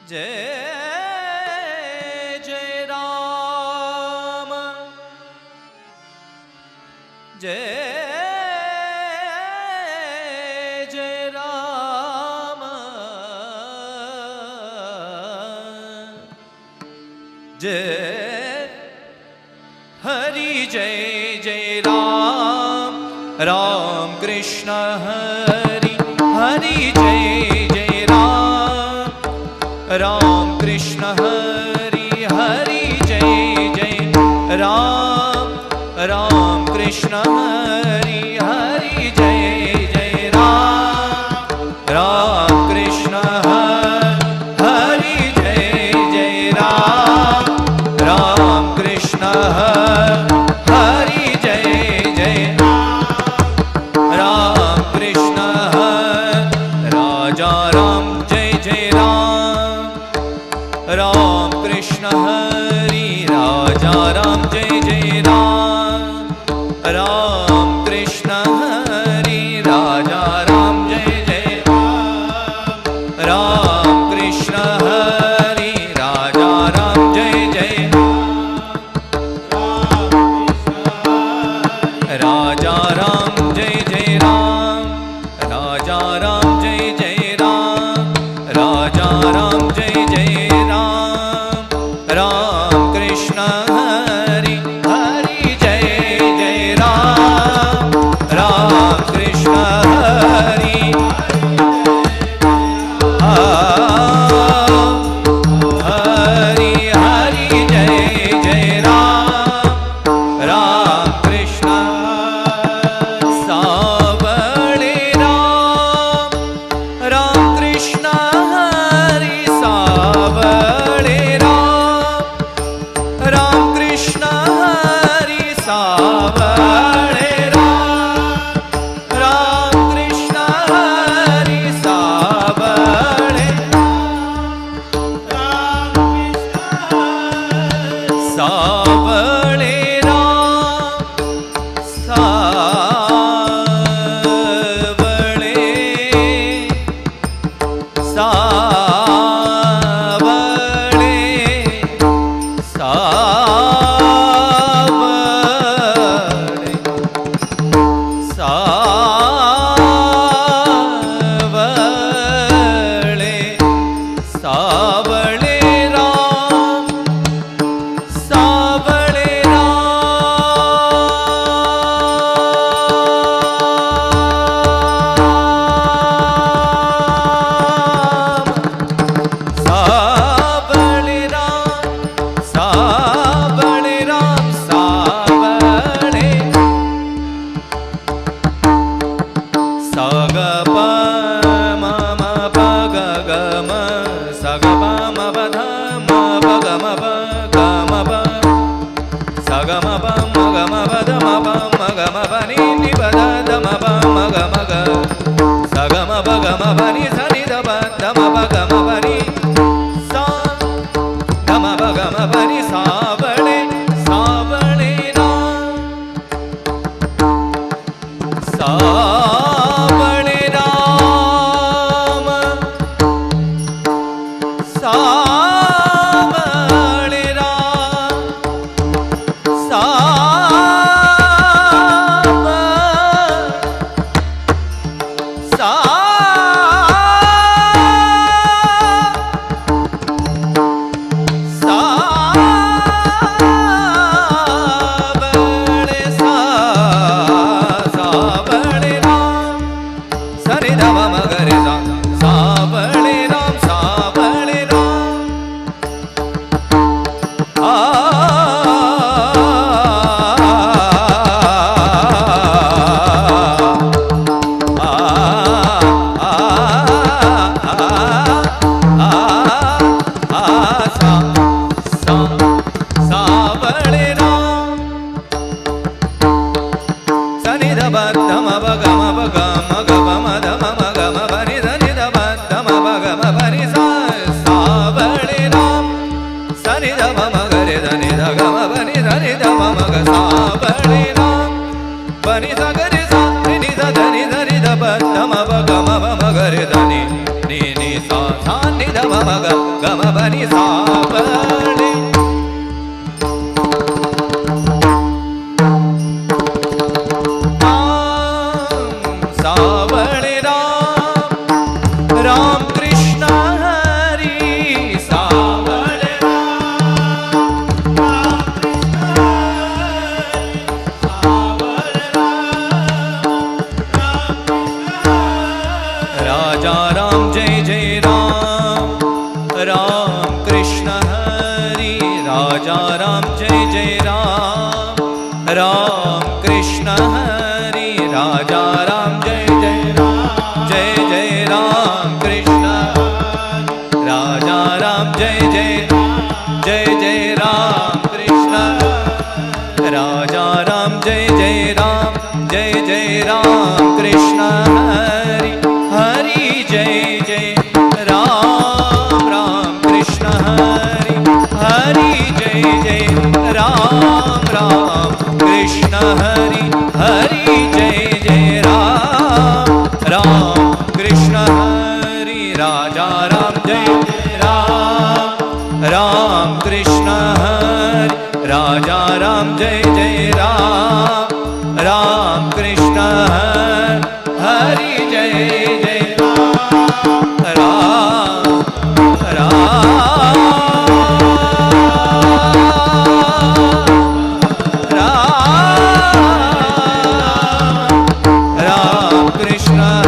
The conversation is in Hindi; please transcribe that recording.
जय जय राम जय जय राम जय हरि जय जय राम राम कृष्ण हरि हरि जय जय राम राम कृष्ण हरि हरि जय जय राम राम कृष्ण हरि हरि जय जय राम राम कृष्ण हरि जय जय राम राम कृष्ण हरि जय जय राम कृष्ण राजा राम जय जय राम राम कृष्ण हरि राजा राम जय जय राम राम कृष्ण हरि राजा राम जय जय राम कृष्ण हरि राजा राम जय जय राजा राम जय जय राम राजा राम जय जय राम राजा राम जय जय राम राम कृष्ण हरि हरि जय जय राम राम कृष्ण हरि हरि हरि जय जय राम राम कृष्ण सावळे राम राम कृष्ण हरि सावळे राम राम कृष्ण हरि सावळे राम राम कृष्ण हरि सावळे सावळे राम सावळे सावळे सावळे सावळे सावळे राम सावळे राम सावळे राम सावळे राम सावळे सग प म म प ग ग म सग प म प ध म प ग म प ग म प सग म प म ग म प ध म प म ग म प नि नि प ध ध म प म ग म ग सग म प ग म प नि ध नि ध प ध म प ग म प नि सा ध म प ग म प नि सावळे सावळे राम सावळे राम सावळे राम सावळे सावळे राम सरे ध म ग रे सा सावळे राम सावळे राम आ सावळे राम सनि ध ब ध म ब ग म ब ग म ग ब म ध म म ग म ब नि ध नि ध ब ध म ब ग म ब नि सा सावळे राम सनि ध म म ग रे ध नि ध ग म ब नि ध नि ध म म ग सावळे राम ब नि सा ग रे सा नि ध ध नि ध नि ध ब ध म ब ग म ब म ग रे ध नि नि सा सा नि ध म म ग ग म राम कृष्ण हरि राजा राम जय जय राम जय जय राम कृष्ण राजा राम जय जय जय जय राम कृष्ण राजा राम जय जय राम कृष्ण हरि हरि जय जय राम राम कृष्ण हरि हरि जय जय राम राम कृष्ण हरि हरि जय जय राम राम कृष्ण हरि राजा राम जय जय राम कृष्ण हरि राजा राम जय जय राम कृष्ण हरि जय जय राम राम कृष्ण